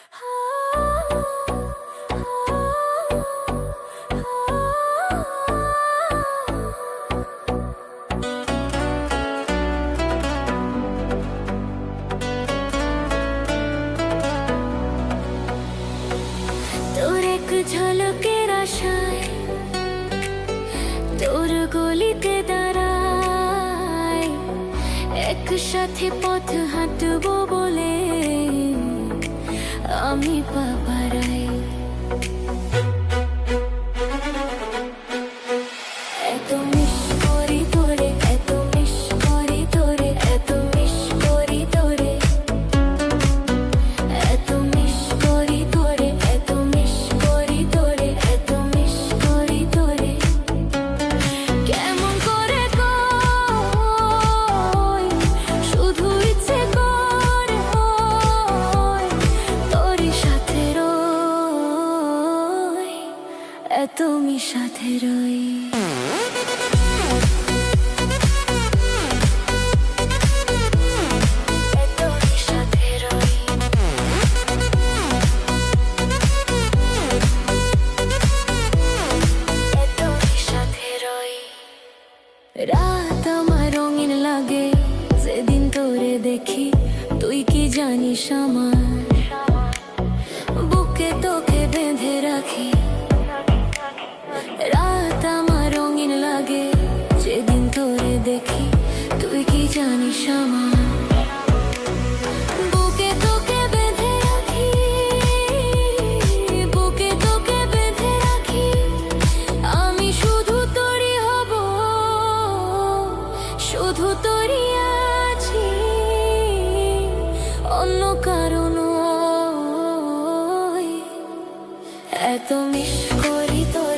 তোর এক ঝলকের আশায় তোর গলিতে দাঁড়ায়, একসাথে পথ হাঁটবো বলে আমি পা বাড়াই। এত মিস করি তোরে, এত মিস করি তোরে, এত মিস করি তোরে, এত মিস করি তোরে, এত মিস করি তোরে, এত মিস করি তোরে। কেমন করে কই, শুধু ইচ্ছে করে হয় তোরই সাথে রই, এত মিস সাথে রই। রাত আমার রঙিন লাগে যেদিন তোরে দেখি, তুই কি জানিস আমার বুকে তোকে বেঁধে রাখি। রাত আমার রঙিন লাগে যেদিন তোরে দেখি, তুই কি জানিস আমার বুকে তোকে বেঁধে রাখি, বুকে তোকে বেঁধে রাখি। আমি শুধু তোরই হব, শুধু তোরই আছি, অন্য কারণ এত মিস করি তোর।